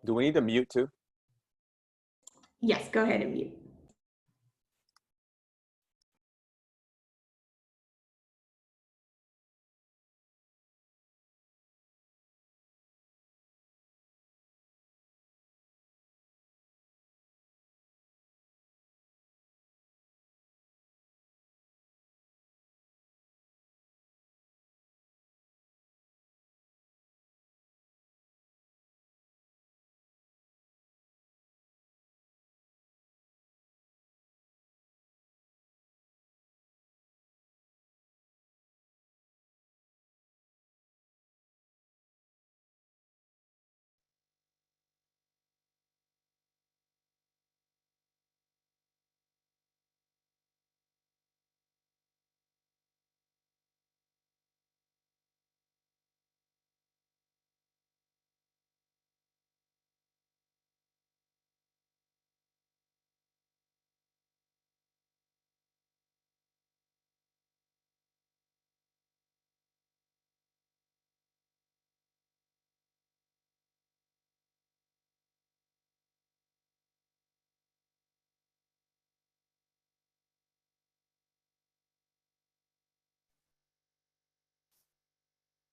Do we need to mute too? Yes, go ahead and mute.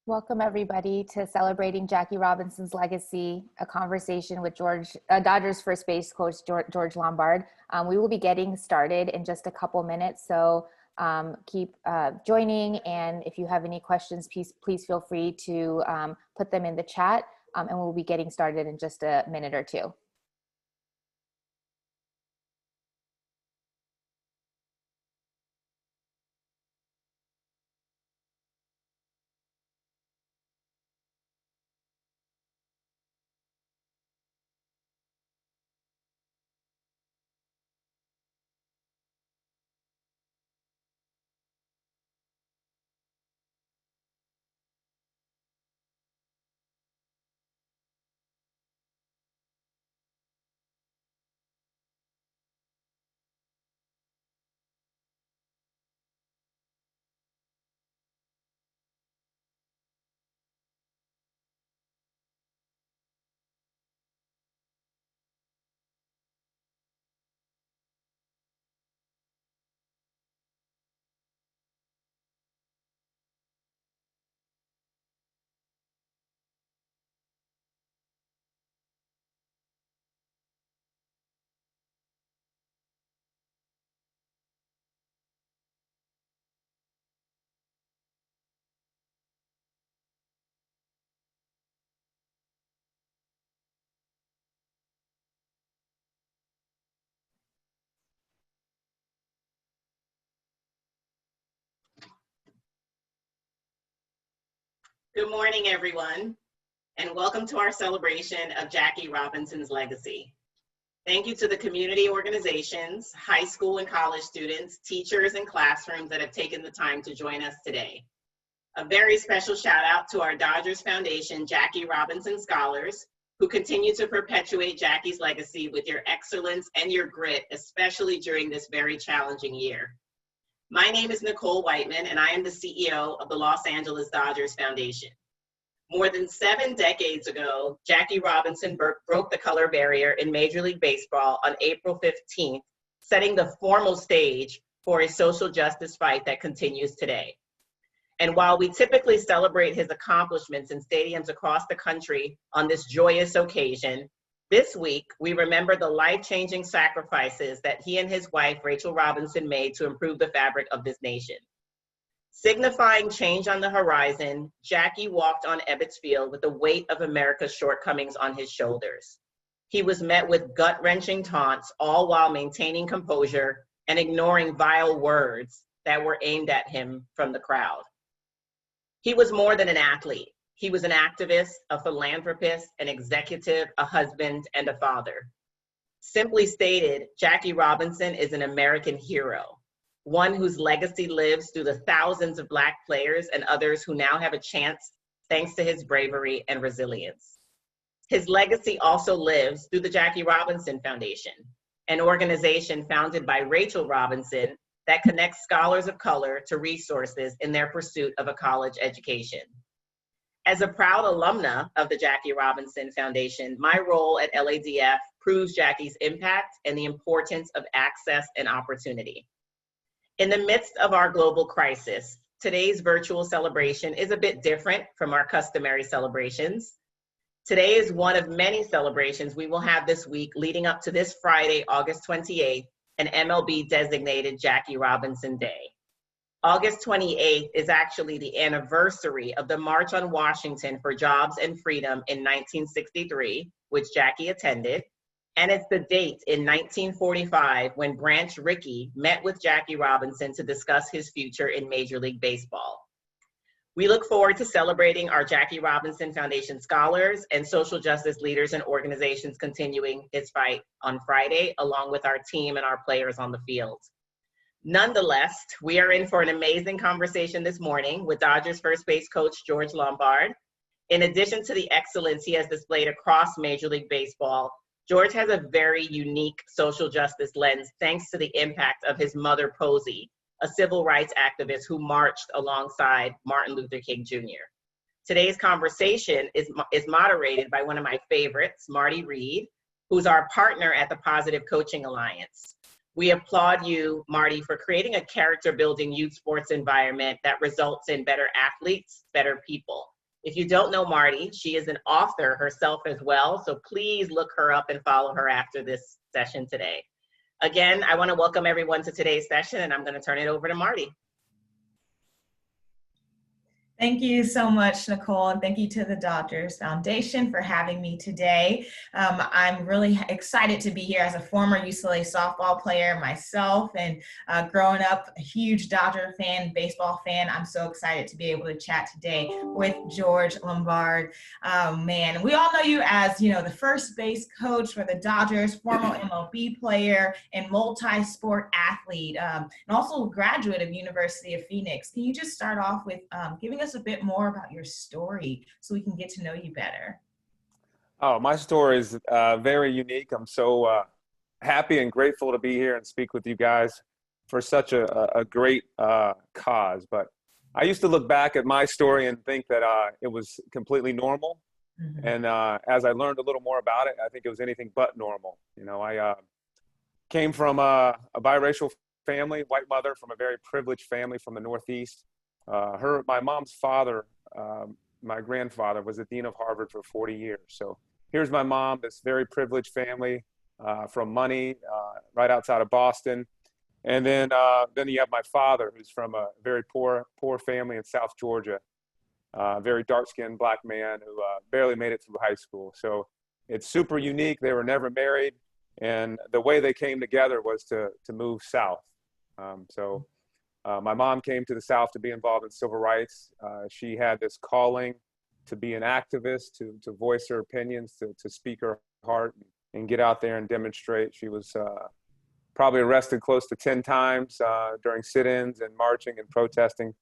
Welcome everybody to Celebrating Jackie Robinson's Legacy, a conversation with Dodgers first base coach George Lombard. We will be getting started in just a couple minutes, so keep joining, and if you have any questions, please feel free to put them in the chat, and we'll be getting started in just a minute or two. Good morning, everyone, and welcome to our celebration of Jackie Robinson's legacy. Thank you to the community organizations, high school and college students, teachers, and classrooms that have taken the time to join us today. A very special shout out to our Dodgers Foundation Jackie Robinson Scholars, who continue to perpetuate Jackie's legacy with your excellence and your grit, especially during this very challenging year. My name is Nicole Whiteman, and I am the CEO of the Los Angeles Dodgers Foundation. More than 7 decades ago, Jackie Robinson broke the color barrier in Major League Baseball on April 15th, setting the formal stage for a social justice fight that continues today. And while we typically celebrate his accomplishments in stadiums across the country on this joyous occasion, this week, we remember the life-changing sacrifices that he and his wife, Rachel Robinson, made to improve the fabric of this nation. Signifying change on the horizon, Jackie walked on Ebbets Field with the weight of America's shortcomings on his shoulders. He was met with gut-wrenching taunts, all while maintaining composure and ignoring vile words that were aimed at him from the crowd. He was more than an athlete. He was an activist, a philanthropist, an executive, a husband, and a father. Simply stated, Jackie Robinson is an American hero, one whose legacy lives through the thousands of Black players and others who now have a chance thanks to his bravery and resilience. His legacy also lives through the Jackie Robinson Foundation, an organization founded by Rachel Robinson that connects scholars of color to resources in their pursuit of a college education. As a proud alumna of the Jackie Robinson Foundation, my role at LADF proves Jackie's impact and the importance of access and opportunity. In the midst of our global crisis, today's virtual celebration is a bit different from our customary celebrations. Today is one of many celebrations we will have this week leading up to this Friday, August 28th, an MLB designated Jackie Robinson Day. August 28th is actually the anniversary of the March on Washington for Jobs and Freedom in 1963, which Jackie attended. And it's the date in 1945 when Branch Rickey met with Jackie Robinson to discuss his future in Major League Baseball. We look forward to celebrating our Jackie Robinson Foundation scholars and social justice leaders and organizations continuing its fight on Friday, along with our team and our players on the field. Nonetheless, we are in for an amazing conversation this morning with Dodgers first base coach George Lombard. In addition to the excellence he has displayed across Major League Baseball, George has a very unique social justice lens thanks to the impact of his mother, Posey, a civil rights activist who marched alongside Martin Luther King Jr. Today's conversation is moderated by one of my favorites, Marti Reed, who's our partner at the Positive Coaching Alliance. We applaud you, Marti, for creating a character-building youth sports environment that results in better athletes, better people. If you don't know Marti, she is an author herself as well, so please look her up and follow her after this session today. Again, I want to welcome everyone to today's session, and I'm going to turn it over to Marti. Thank you so much, Nicole, and thank you to the Dodgers Foundation for having me today. I'm really excited to be here as a former UCLA softball player myself, and growing up a huge Dodger fan, baseball fan. I'm so excited to be able to chat today with George Lombard. Man, we all know you as, the first base coach for the Dodgers, former MLB player and multi-sport athlete, and also a graduate of University of Phoenix. Can you just start off with giving us a bit more about your story so we can get to know you better? Oh, my story is very unique. I'm so happy and grateful to be here and speak with you guys for such a great cause. But I used to look back at my story and think that it was completely normal. Mm-hmm. And as I learned a little more about it, I think it was anything but normal. I came from a biracial family, white mother from a very privileged family from the Northeast. My mom's father, my grandfather, was the dean of Harvard for 40 years. So here's my mom, this very privileged family from Money, right outside of Boston. And then you have my father, who's from a very poor family in South Georgia, very dark-skinned black man who barely made it through high school. So it's super unique. They were never married. And the way they came together was to move south. My mom came to the South to be involved in civil rights. She had this calling to be an activist, to voice her opinions, to speak her heart and get out there and demonstrate. She was probably arrested close to 10 times during sit-ins and marching and protesting.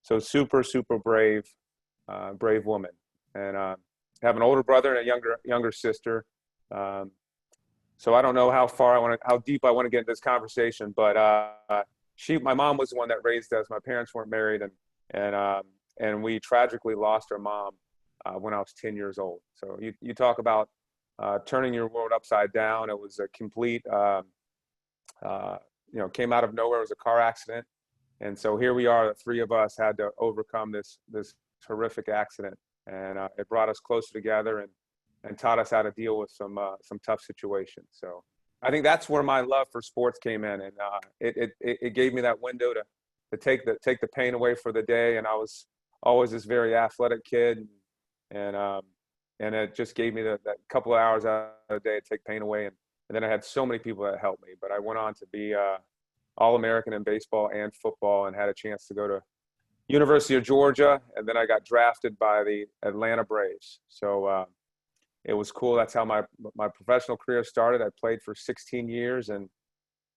So super, super brave woman. And have an older brother and a younger sister. So I don't know how deep I want to get into this conversation, but my mom was the one that raised us. My parents weren't married, and we tragically lost our mom when I was 10 years old. So you talk about turning your world upside down. It was a complete, came out of nowhere. It was a car accident, and so here we are. The three of us had to overcome this horrific accident, and it brought us closer together and taught us how to deal with some tough situations. So I think that's where my love for sports came in, and it gave me that window to take the pain away for the day. And I was always this very athletic kid, and it just gave me that couple of hours out of the day to take pain away. And then I had so many people that helped me. But I went on to be All-American in baseball and football, and had a chance to go to University of Georgia, and then I got drafted by the Atlanta Braves. So it was cool. That's how my professional career started. I played for 16 years, and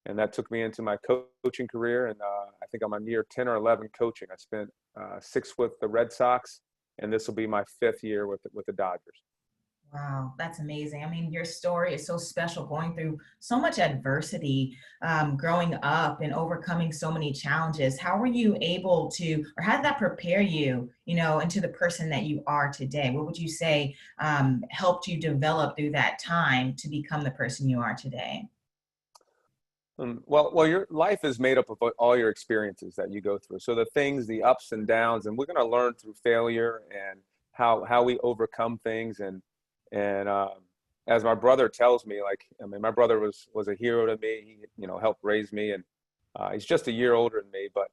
that took me into my coaching career. And I think I'm on year 10 or 11 coaching. I spent 6 with the Red Sox, and this will be my 5th year with the Dodgers. Wow, that's amazing. I mean, your story is so special, going through so much adversity, growing up and overcoming so many challenges. How were you able to, or how did that prepare you, into the person that you are today? What would you say helped you develop through that time to become the person you are today? Well, your life is made up of all your experiences that you go through. So the things, the ups and downs, and we're going to learn through failure and how we overcome things. And as my brother tells me, like, I mean, my brother was a hero to me. He, helped raise me, and he's just a year older than me. But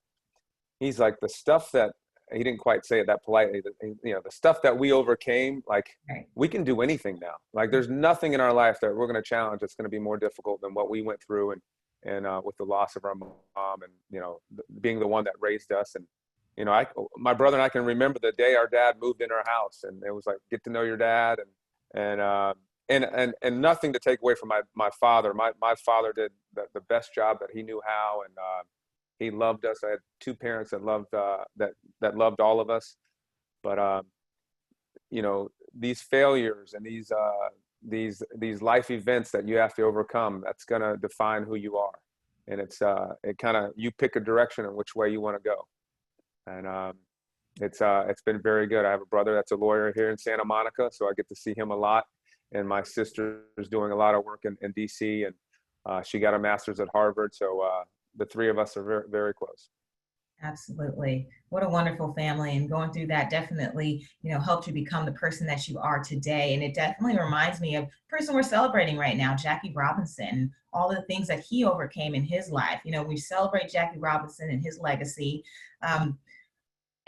he's like, the stuff that he didn't quite say it that politely. The stuff that we overcame, like, Right. we can do anything now. Like, there's nothing in our life that we're going to challenge that's going to be more difficult than what we went through, and with the loss of our mom, and being the one that raised us. And my brother and I can remember the day our dad moved in our house, and it was like, get to know your dad, and nothing to take away from my father. My father did the best job that he knew how, and he loved us. I had two parents that loved that loved all of us. But these failures and these life events that you have to overcome, that's going to define who you are. And it kind of, you pick a direction in which way you want to go. And it's been very good. I have a brother that's a lawyer here in Santa Monica, so I get to see him a lot. And my sister is doing a lot of work in DC, and she got a master's at Harvard. So the three of us are very, very close. Absolutely. What a wonderful family. And going through that definitely, helped you become the person that you are today. And it definitely reminds me of the person we're celebrating right now, Jackie Robinson, all the things that he overcame in his life. We celebrate Jackie Robinson and his legacy.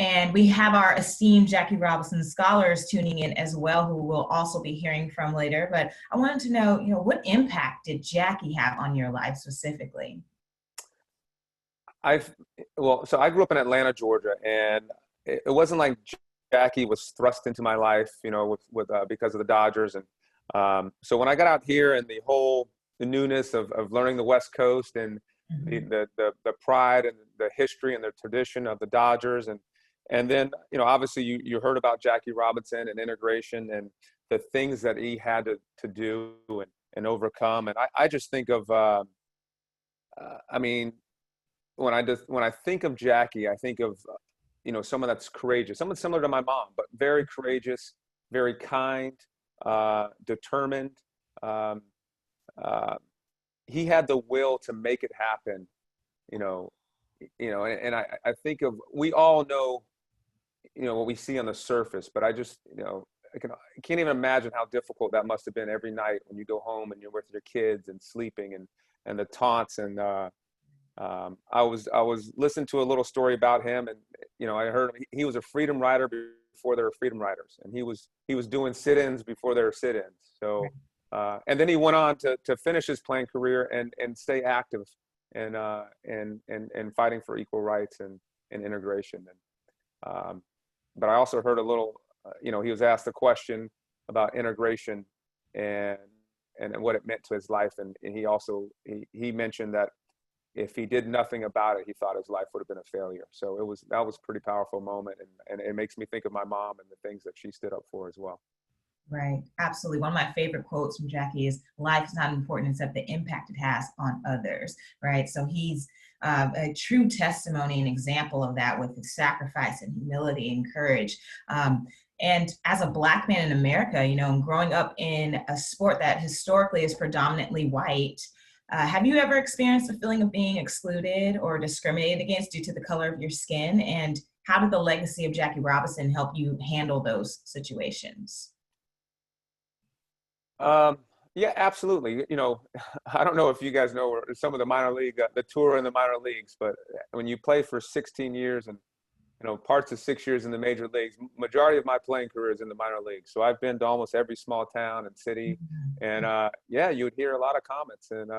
And we have our esteemed Jackie Robinson scholars tuning in as well, who we'll also be hearing from later. But I wanted to know, what impact did Jackie have on your life specifically? So I grew up in Atlanta, Georgia, and it wasn't like Jackie was thrust into my life, because of the Dodgers. And so when I got out here, and the newness of learning the West Coast, and the pride and the history and the tradition of the Dodgers, and then obviously you heard about Jackie Robinson and integration and the things that he had to do and overcome. And I just think of when I think of Jackie, I think of someone that's courageous, someone similar to my mom, but very courageous, very kind, determined. He had the will to make it happen, and I think of, we all know, what we see on the surface, but I just, I can't even imagine how difficult that must have been every night when you go home and you're with your kids and sleeping, and the taunts. And I was listening to a little story about him, and I heard he was a freedom rider before there were freedom riders, and he was doing sit-ins before there were sit-ins. So and then he went on to finish his playing career and stay active and fighting for equal rights and integration. And but I also heard a little, he was asked a question about integration and what it meant to his life, and he mentioned that if he did nothing about it, he thought his life would have been a failure. So that was a pretty powerful moment, and it makes me think of my mom and the things that she stood up for as well. Right. Absolutely. One of my favorite quotes from Jackie is, life is not important except the impact it has on others. Right. So he's a true testimony and example of that, with his sacrifice and humility and courage. And as a Black man in America, and growing up in a sport that historically is predominantly white, have you ever experienced a feeling of being excluded or discriminated against due to the color of your skin? And how did the legacy of Jackie Robinson help you handle those situations? Yeah, absolutely. I don't know if you guys know some of the minor league, the tour in the minor leagues, but when you play for 16 years and, parts of 6 years in the major leagues, majority of my playing career is in the minor leagues. So I've been to almost every small town and city, and yeah, you would hear a lot of comments, and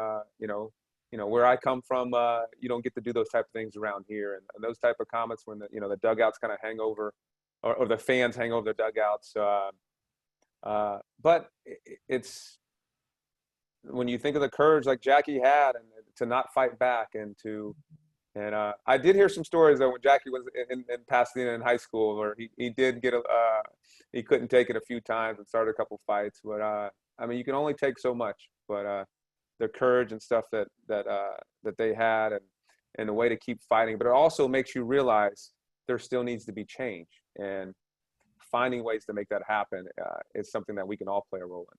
where I come from, you don't get to do those type of things around here, and those type of comments when the dugouts kind of hang over, or the fans hang over the dugouts. But it's, when you think of the courage like Jackie had, and to not fight back, and to And I did hear some stories though when Jackie was in Pasadena in high school, where he did get he couldn't take it a few times and started a couple fights. But I mean, you can only take so much. But their courage and stuff that they had, and the way to keep fighting. But it also makes you realize there still needs to be change, and finding ways to make that happen is something that we can all play a role in.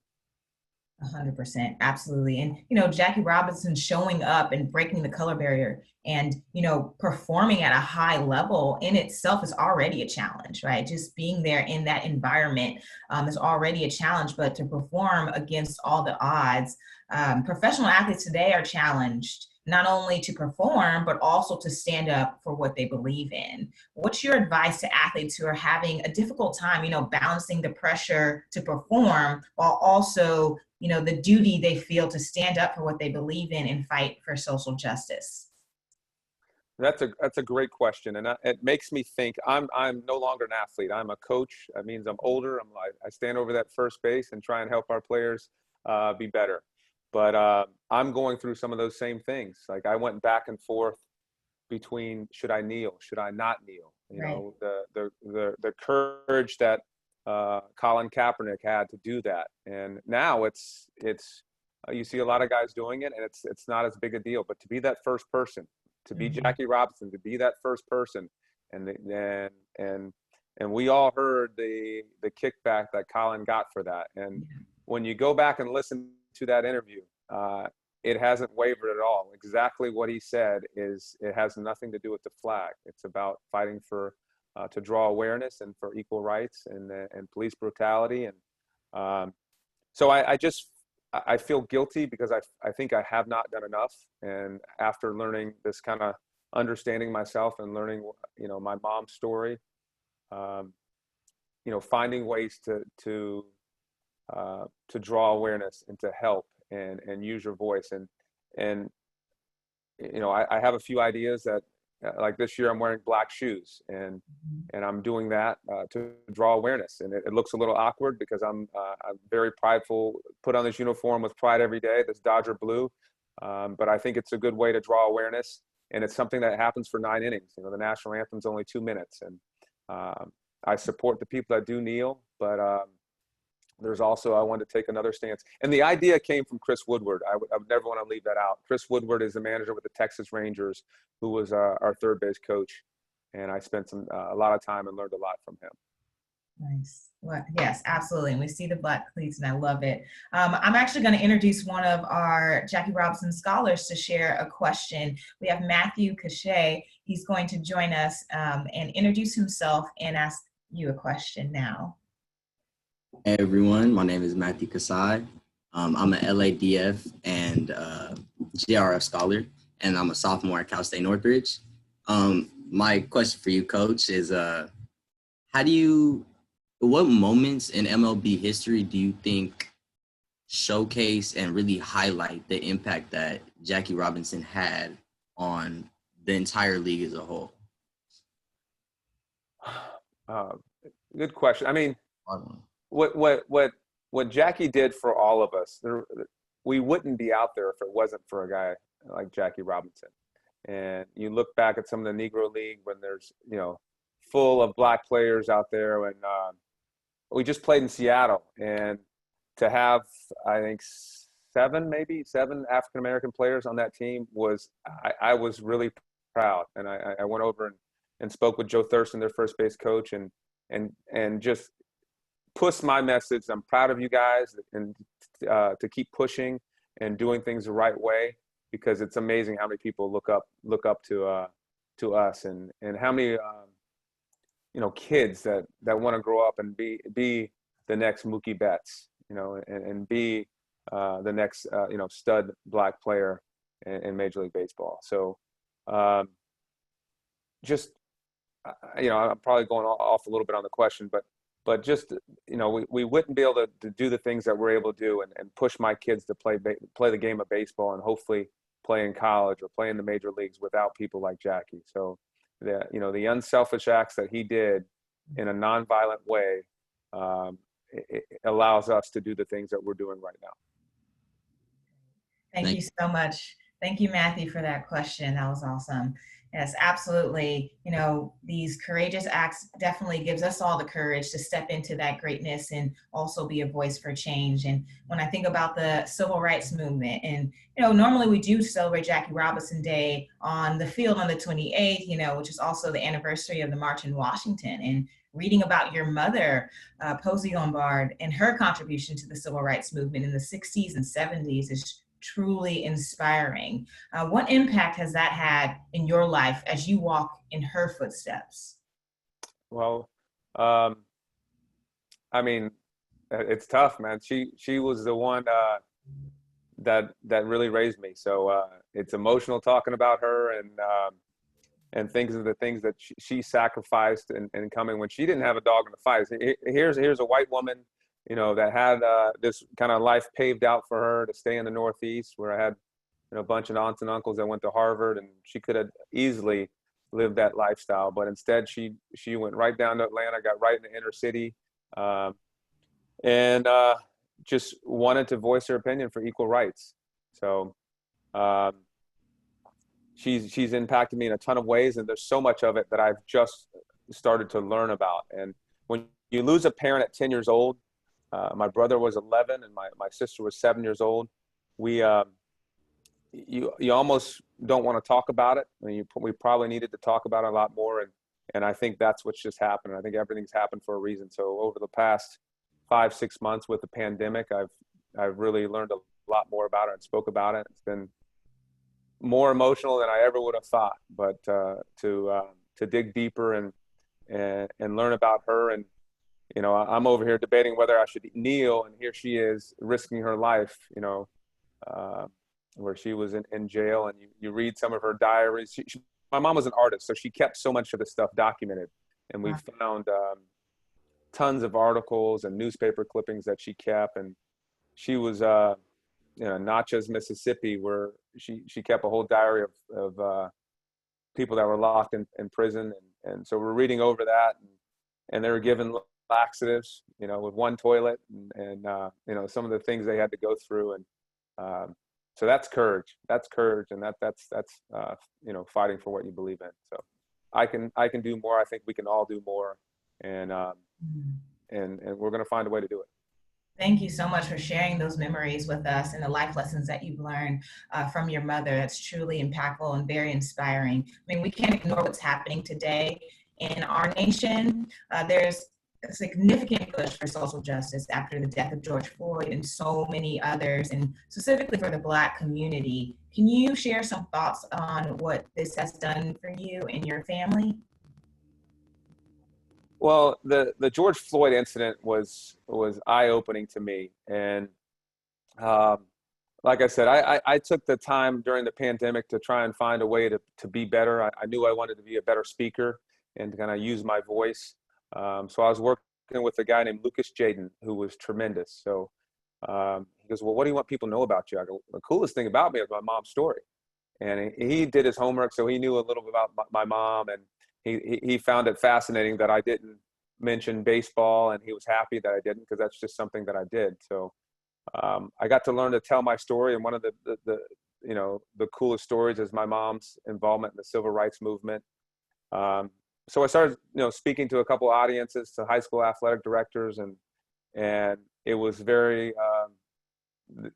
100%, absolutely. And, you know, Jackie Robinson showing up and breaking the color barrier and, you know, performing at a high level in itself is already a challenge, right? Just being there in that environment is already a challenge, but to perform against all the odds, professional athletes today are challenged not only to perform, but also to stand up for what they believe in. What's your advice to athletes who are having a difficult time, you know, balancing the pressure to perform while also, you know, the duty they feel to stand up for what they believe in and fight for social justice? That's a great question, and it makes me think. I'm no longer an athlete. I'm a coach. That means I'm older. I stand over that first base and try and help our players be better. But I'm going through some of those same things. Like, I went back and forth between, should I kneel, should I not kneel? You know, the courage that Colin Kaepernick had to do that, and now it's you see a lot of guys doing it, and it's not as big a deal. But to be that first person, to be Jackie Robinson, to be that first person, and we all heard the kickback that Colin got for that. And when you go back and listen to that interview, it hasn't wavered at all. Exactly what he said is, it has nothing to do with the flag. It's about fighting for to draw awareness and for equal rights and police brutality. And so I feel guilty because I think I have not done enough. And after learning this, kind of understanding myself and learning, you know, my mom's story, you know, finding ways to draw awareness and to help and use your voice. And you know, I have a few ideas that, like this year I'm wearing black shoes, and I'm doing that to draw awareness. And it looks a little awkward because I'm very prideful, put on this uniform with pride every day, this Dodger blue. But I think it's a good way to draw awareness, and it's something that happens for 9 innings. You know, the national anthem's only 2 minutes, and I support the people that do kneel, but there's also, I wanted to take another stance. And the idea came from Chris Woodward. I would never want to leave that out. Chris Woodward is the manager with the Texas Rangers, who was our third base coach. And I spent a lot of time and learned a lot from him. Nice. Well, yes, absolutely. And we see the black cleats, and I love it. I'm actually going to introduce one of our Jackie Robinson scholars to share a question. We have Matthew Cachet. He's going to join us and introduce himself and ask you a question now. Hey everyone, my name is Marti Reed. I'm an LADF and JRF scholar, and I'm a sophomore at Cal State Northridge. My question for you, Coach, is what moments in MLB history do you think showcase and really highlight the impact that Jackie Robinson had on the entire league as a whole? Good question. I mean, what Jackie did for all of us, we wouldn't be out there if it wasn't for a guy like Jackie Robinson. And you look back at some of the Negro League when there's, you know, full of black players out there. And we just played in Seattle, and to have, I think, seven African-American players on that team I was really proud. And I went over and spoke with Joe Thurston, their first base coach, and just push my message. I'm proud of you guys, and to keep pushing and doing things the right way, because it's amazing how many people look up to us, and how many you know, kids that want to grow up and be the next Mookie Betts, you know, and be the next you know, stud black player in Major League Baseball. So just you know, I'm probably going off a little bit on the question, but just, you know, we wouldn't be able to do the things that we're able to do and push my kids to play the game of baseball and hopefully play in college or play in the major leagues without people like Jackie. So the unselfish acts that he did in a nonviolent way, it allows us to do the things that we're doing right now. Thank you so much. Thank you, Matthew, for that question. That was awesome. Yes, absolutely. You know, these courageous acts definitely gives us all the courage to step into that greatness and also be a voice for change. And when I think about the civil rights movement, and you know, normally we do celebrate Jackie Robinson Day on the field on the 28th, you know, which is also the anniversary of the March in Washington. And reading about your mother, Posey Lombard, and her contribution to the civil rights movement in the 60s and 70s is truly inspiring. What impact has that had in your life as you walk in her footsteps? Well, um, I mean, it's tough, man. She was the one that really raised me. So it's emotional talking about her and things of the things that she sacrificed in coming when she didn't have a dog in the fight. Here's a white woman, you know, that had this kind of life paved out for her to stay in the Northeast, where I had, you know, a bunch of aunts and uncles that went to Harvard, and she could have easily lived that lifestyle, but instead she went right down to Atlanta, got right in the inner city, um, and just wanted to voice her opinion for equal rights. So um, she's impacted me in a ton of ways, and there's so much of it that I've just started to learn about. And when you lose a parent at 10 years old, my brother was 11 and my sister was 7 years old. We you almost don't want to talk about it. I mean, we probably needed to talk about it a lot more, and I think that's what's just happened. I think everything's happened for a reason. So over the past 5-6 months with the pandemic, I've really learned a lot more about it and spoke about it. It's been more emotional than I ever would have thought, but to dig deeper and learn about her. And you know, I'm over here debating whether I should kneel, and here she is risking her life, you know, where she was in jail. And you read some of her diaries. My mom was an artist, so she kept so much of this stuff documented, and we found tons of articles and newspaper clippings that she kept. And she was you know, Natchez, Mississippi, where she kept a whole diary of people that were locked in prison. And so we're reading over that, and they were given laxatives, you know, with one toilet, and you know, some of the things they had to go through. And so that's courage. That's courage, and that's you know, fighting for what you believe in. So I can do more. I think we can all do more, and we're going to find a way to do it. Thank you so much for sharing those memories with us and the life lessons that you've learned from your mother. That's truly impactful and very inspiring. I mean, we can't ignore what's happening today in our nation. There's a significant push for social justice after the death of George Floyd and so many others, and specifically for the Black community. Can you share some thoughts on what this has done for you and your family? Well, the George Floyd incident was eye-opening to me, and um, like I said, I took the time during the pandemic to try and find a way to be better. I knew I wanted to be a better speaker and to kind of use my voice. So I was working with a guy named Lucas Jaden, who was tremendous. So he goes, "Well, what do you want people to know about you?" I go, "The coolest thing about me is my mom's story." And he did his homework, so he knew a little bit about my mom, and he found it fascinating that I didn't mention baseball, and he was happy that I didn't, because that's just something that I did. So I got to learn to tell my story, and one of the you know, the coolest stories is my mom's involvement in the civil rights movement. So I started, you know, speaking to a couple audiences, to high school athletic directors, and it was very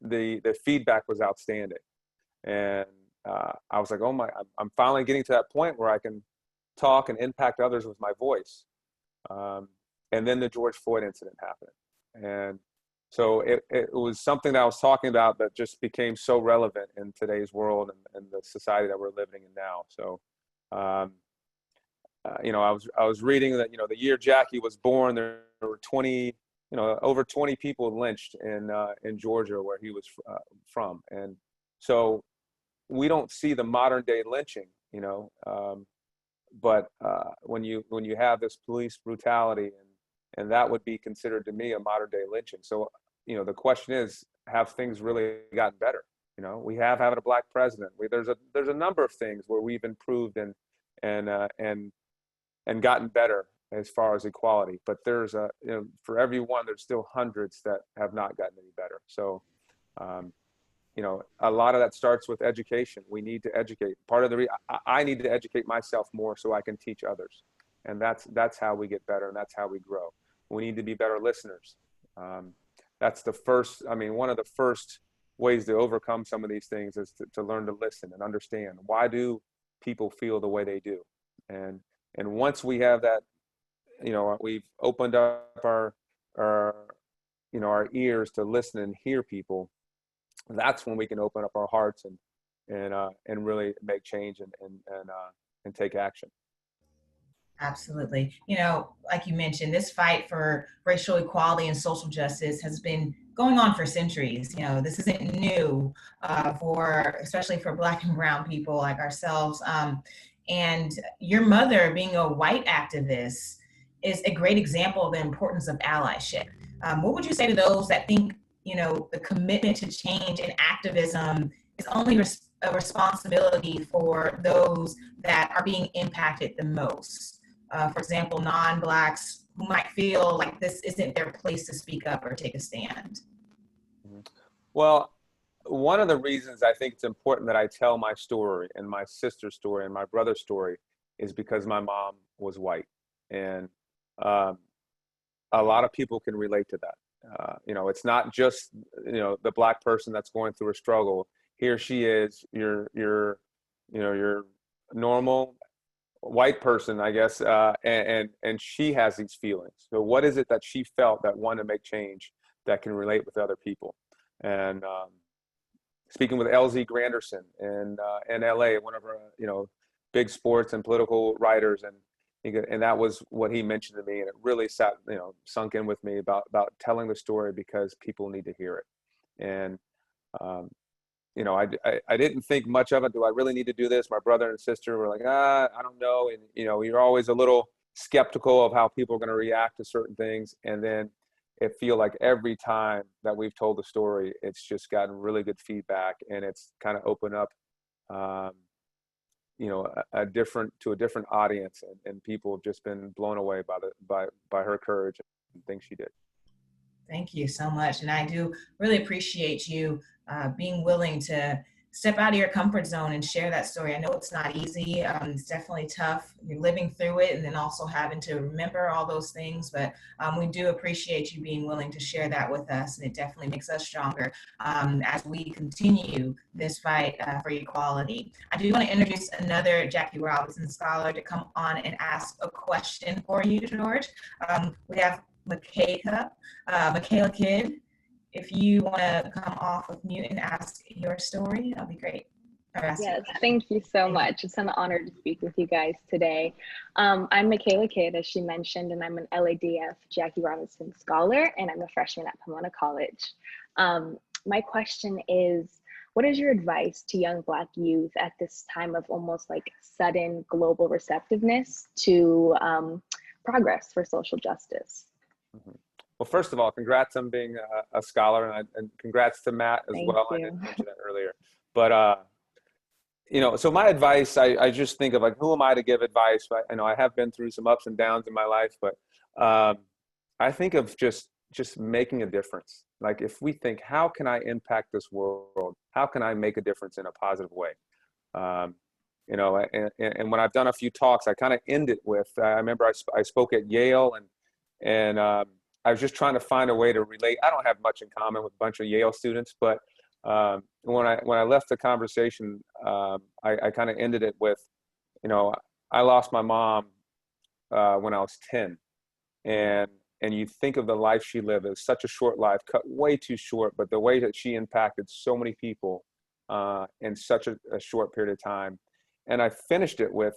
the feedback was outstanding. And I was like, oh my, I'm finally getting to that point where I can talk and impact others with my voice. And then the George Floyd incident happened. And so it was something that I was talking about that just became so relevant in today's world and the society that we're living in now. So, you know, I was reading that, you know, the year Jackie was born, there were 20, you know, over 20 people lynched in Georgia, where he was from. And so we don't see the modern day lynching, you know, but when you have this police brutality, and that would be considered to me a modern day lynching. So, you know, the question is, have things really gotten better? You know, we have having a Black president. There's a number of things where we've improved and gotten better as far as equality. But there's you know, for every one, there's still hundreds that have not gotten any better. So you know, a lot of that starts with education. We need to educate. Part of the I need to educate myself more so I can teach others, and that's how we get better, and that's how we grow. We need to be better listeners. That's the first. I mean, one of the first ways to overcome some of these things is to learn to listen and understand, why do people feel the way they do, and once we have that, you know, we've opened up our you know, our ears to listen and hear people. That's when we can open up our hearts and really make change and take action. Absolutely. You know, like you mentioned, this fight for racial equality and social justice has been going on for centuries. You know, this isn't new especially for Black and brown people like ourselves. And your mother, being a white activist, is a great example of the importance of allyship. What would you say to those that think, you know, the commitment to change and activism is only a responsibility for those that are being impacted the most? For example, non-Blacks who might feel like this isn't their place to speak up or take a stand? Well, one of the reasons I think it's important that I tell my story and my sister's story and my brother's story is because my mom was white. And a lot of people can relate to that. You know, it's not just, you know, the Black person that's going through a struggle. Here she is, your normal white person, I guess, and she has these feelings. So what is it that she felt that wanted to make change that can relate with other people? And speaking with LZ Granderson in LA, one of our, you know, big sports and political writers, and that was what he mentioned to me, and it really sunk in with me about telling the story because people need to hear it. And you know, I didn't think much of it. Do I really need to do this? My brother and sister were like, I don't know. And, you know, you're always a little skeptical of how people are going to react to certain things. And then it feel like every time that we've told the story, it's just gotten really good feedback, and it's kind of opened up, you know, a different audience, and people have just been blown away by her courage and things she did. Thank you so much. And I do really appreciate you being willing to step out of your comfort zone and share that story. I know it's not easy. It's definitely tough. You're living through it and then also having to remember all those things. But we do appreciate you being willing to share that with us. And it definitely makes us stronger as we continue this fight for equality. I do want to introduce another Jackie Robinson scholar to come on and ask a question for you, George. We have Michaela Kidd. If you want to come off of mute and ask your story, that'll be great. Yes, thank you so much. It's an honor to speak with you guys today. I'm Michaela Kidd, as she mentioned, and I'm an LADF Jackie Robinson scholar, and I'm a freshman at Pomona College. My question is, what is your advice to young Black youth at this time of almost like sudden global receptiveness to progress for social justice? Mm-hmm. Well, first of all, congrats on being a scholar, and congrats to Matt as well. I didn't mention that earlier. But, you know, so my advice, I just think of like, who am I to give advice? But, you know, I have been through some ups and downs in my life, but I think of just making a difference. Like, if we think, how can I impact this world? How can I make a difference in a positive way? You know, and when I've done a few talks, I kind of end it with, I remember I spoke at Yale, and I was just trying to find a way to relate. I don't have much in common with a bunch of Yale students, but when I left the conversation, I kind of ended it with, you know, I lost my mom when I was 10, and you think of the life she lived. It was such a short life, cut way too short, but the way that she impacted so many people in such a short period of time. And I finished it with,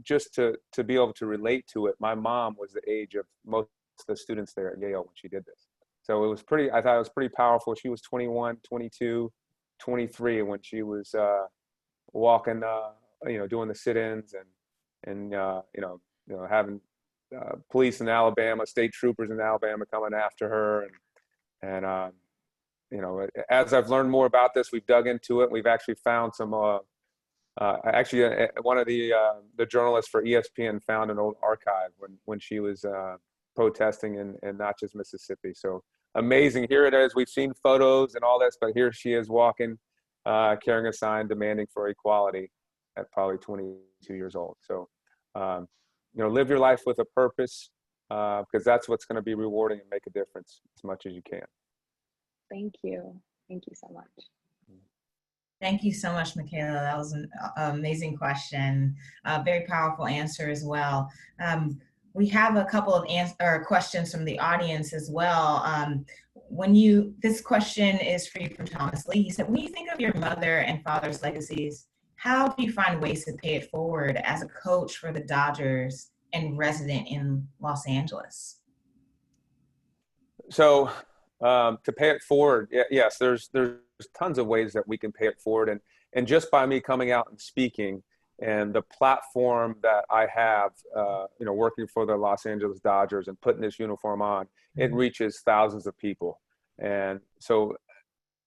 just to be able to relate to it, my mom was the age of most of the students there at Yale when she did this. So it was I thought it was pretty powerful. She was 21, 22, 23 when she was walking, you know, doing the sit-ins and you know, having police in Alabama, state troopers in Alabama coming after her. And you know, as I've learned more about this, we've dug into it. We've actually found some, actually one of the journalists for ESPN found an old archive when she was protesting in Natchez, Mississippi. So amazing. Here it is. We've seen photos and all this, but here she is walking, carrying a sign demanding for equality at probably 22 years old. So, you know, live your life with a purpose, because that's what's going to be rewarding and make a difference as much as you can. Thank you. Thank you so much. Thank you so much, Michaela. That was an amazing question. Very powerful answer as well. We have a couple of questions from the audience as well. This question is for you from Thomas Lee. He said, when you think of your mother and father's legacies, how do you find ways to pay it forward as a coach for the Dodgers and resident in Los Angeles? So to pay it forward, yes, there's tons of ways that we can pay it forward. And just by me coming out and speaking and the platform that I have, you know, working for the Los Angeles Dodgers and putting this uniform on, it reaches thousands of people. And so,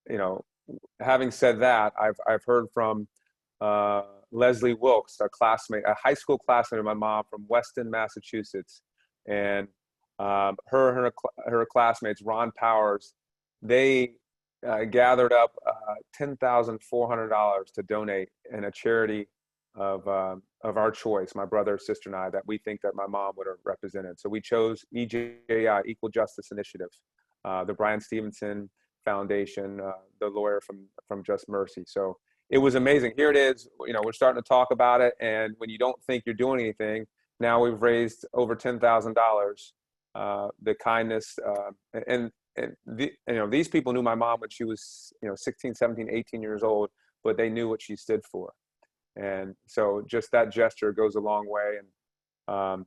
you know, having said that, I've heard from Leslie Wilkes, a high school classmate of my mom from Weston, Massachusetts, and her classmates, Ron Powers, they gathered up $10,400 to donate in a charity of our choice, my brother, sister, and I, that we think that my mom would have represented. So we chose EJI, Equal Justice Initiative, the Brian Stevenson Foundation, the lawyer from Just Mercy. So it was amazing. Here it is. You know, we're starting to talk about it, and when you don't think you're doing anything, now we've raised over $10,000. The kindness you know, these people knew my mom when she was, you know, 16, 17, 18 years old, but they knew what she stood for. And so just that gesture goes a long way. And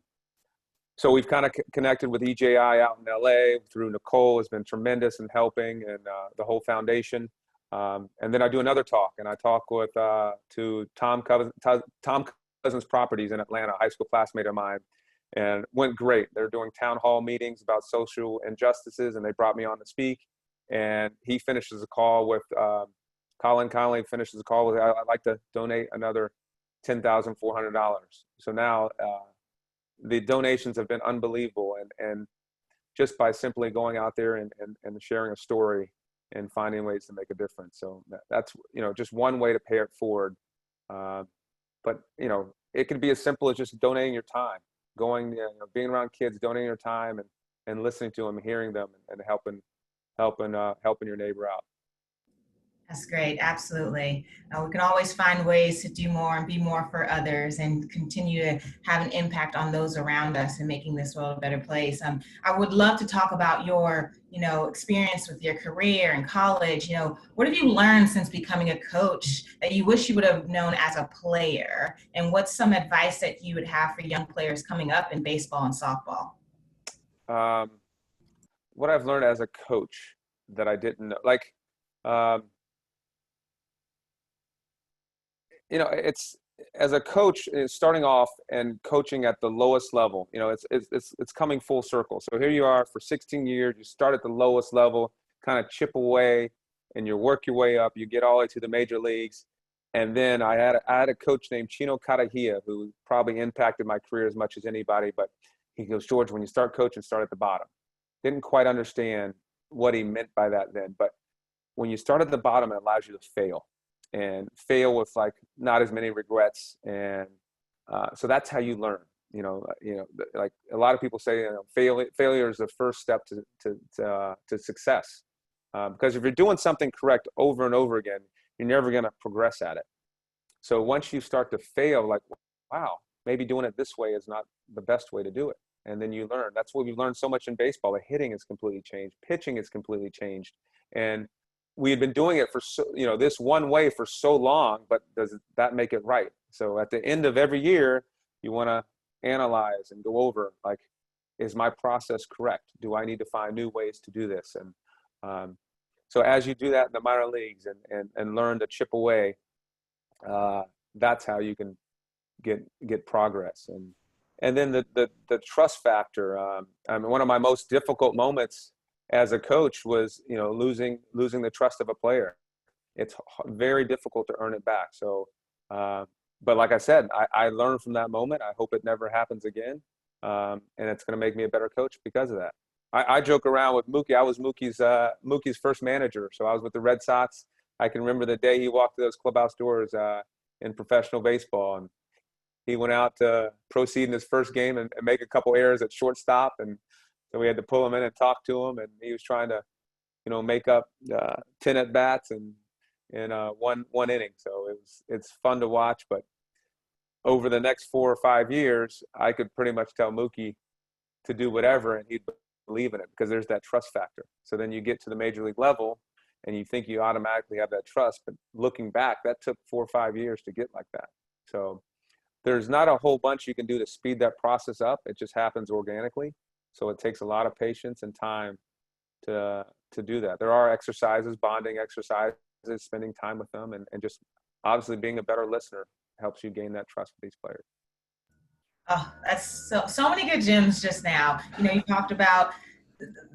so we've kind of connected with EJI out in LA through Nicole, has been tremendous in helping, and the whole foundation. And then I do another talk, and I talk with to Tom Cousins Properties in Atlanta, a high school classmate of mine, and went great. They're doing town hall meetings about social injustices, and they brought me on to speak. And he finishes a call with Colin Connolly finishes the call with, I'd like to donate another $10,400. So now the donations have been unbelievable, and just by simply going out there and sharing a story and finding ways to make a difference. So that's, you know, just one way to pay it forward. But, you know, it can be as simple as just donating your time, going, you know, being around kids, donating your time and listening to them, hearing them, and helping your neighbor out. That's great. Absolutely. We can always find ways to do more and be more for others and continue to have an impact on those around us and making this world a better place. I would love to talk about your, you know, experience with your career and college. You know, what have you learned since becoming a coach that you wish you would have known as a player? And what's some advice that you would have for young players coming up in baseball and softball? What I've learned as a coach that I didn't know, like, you know, it's, as a coach, starting off and coaching at the lowest level, you know, it's coming full circle. So here you are for 16 years, you start at the lowest level, kind of chip away, and you work your way up, you get all the way to the major leagues. And then I had a coach named Chino Carajilla, who probably impacted my career as much as anybody, but he goes, George, when you start coaching, start at the bottom. Didn't quite understand what he meant by that then, but when you start at the bottom, it allows you to fail. And fail with like not as many regrets, and so that's how you learn. You know, like a lot of people say, you know, failure is the first step to success. Because if you're doing something correct over and over again, you're never going to progress at it. So once you start to fail, like, wow, maybe doing it this way is not the best way to do it, and then you learn. That's what we've learned so much in baseball. The hitting is completely changed, pitching is completely changed, and we had been doing it for this one way for so long, but does that make it right? So at the end of every year, you want to analyze and go over, like, is my process correct? Do I need to find new ways to do this? And so as you do that in the minor leagues and learn to chip away, that's how you can get progress. And then the trust factor. I mean, one of my most difficult moments as a coach was, you know, losing the trust of a player. It's very difficult to earn it back. So, but like I said, I learned from that moment. I hope it never happens again. And it's going to make me a better coach because of that. I joke around with Mookie. I was Mookie's first manager. So I was with the Red Sox. I can remember the day he walked through those clubhouse doors in professional baseball, and he went out to proceed in his first game and make a couple errors at shortstop, and so we had to pull him in and talk to him, and he was trying to, make up 10 at bats and in one inning. So it's fun to watch. But over the next 4 or 5 years, I could pretty much tell Mookie to do whatever, and he'd believe in it because there's that trust factor. So then you get to the major league level, and you think you automatically have that trust, but looking back, that took 4 or 5 years to get like that. So there's not a whole bunch you can do to speed that process up. It just happens organically. So it takes a lot of patience and time to do that. There are exercises, bonding exercises, spending time with them, and just obviously being a better listener helps you gain that trust with these players. Oh, that's so many good gems just now. You talked about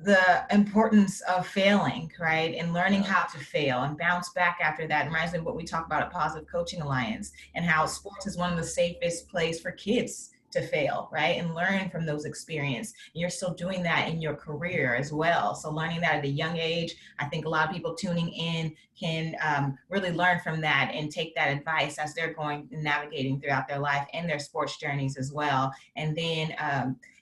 the importance of failing, right? And learning how to fail and bounce back after that. It reminds me of what we talk about at Positive Coaching Alliance, and how sports is one of the safest places for kids to fail, right? And learn from those experiences. And you're still doing that in your career as well. So learning that at a young age, I think a lot of people tuning in can really learn from that and take that advice as they're going and navigating throughout their life and their sports journeys as well. And then,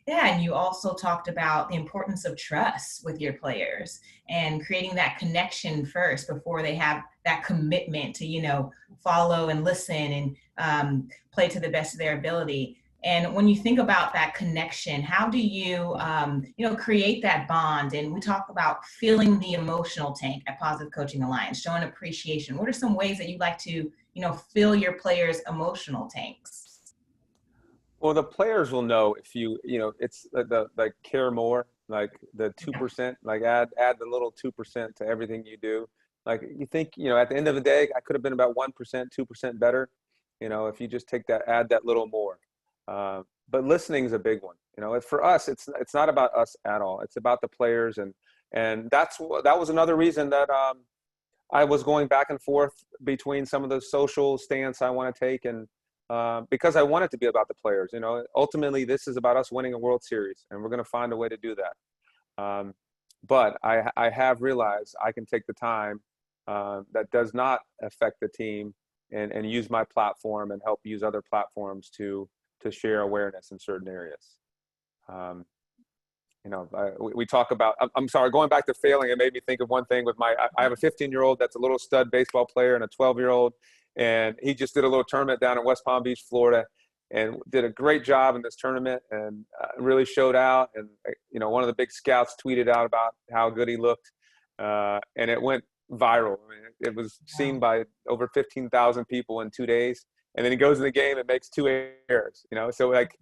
and you also talked about the importance of trust with your players and creating that connection first before they have that commitment to, follow and listen and play to the best of their ability. And when you think about that connection, how do you, create that bond? And we talk about filling the emotional tank at Positive Coaching Alliance, showing appreciation. What are some ways that you like to, fill your players' emotional tanks? Well, the players will know if it's the like care more, like the 2%, like add the little 2% to everything you do. Like you think, at the end of the day, I could have been about 1%, 2% better. If you just add that little more. But listening is a big one. For us, it's not about us at all. It's about the players, and that was another reason that I was going back and forth between some of the social stance I want to take, and because I want it to be about the players. Ultimately, this is about us winning a World Series, and we're going to find a way to do that. But I have realized I can take the time that does not affect the team and use my platform and help use other platforms to share awareness in certain areas. We talk about, I'm sorry, going back to failing, it made me think of one thing with I have a 15-year-old that's a little stud baseball player and a 12-year-old, and he just did a little tournament down in West Palm Beach, Florida, and did a great job in this tournament and really showed out. And, one of the big scouts tweeted out about how good he looked, and it went viral. I mean, it was seen by over 15,000 people in 2 days. And then he goes in the game and makes 2 errors, So like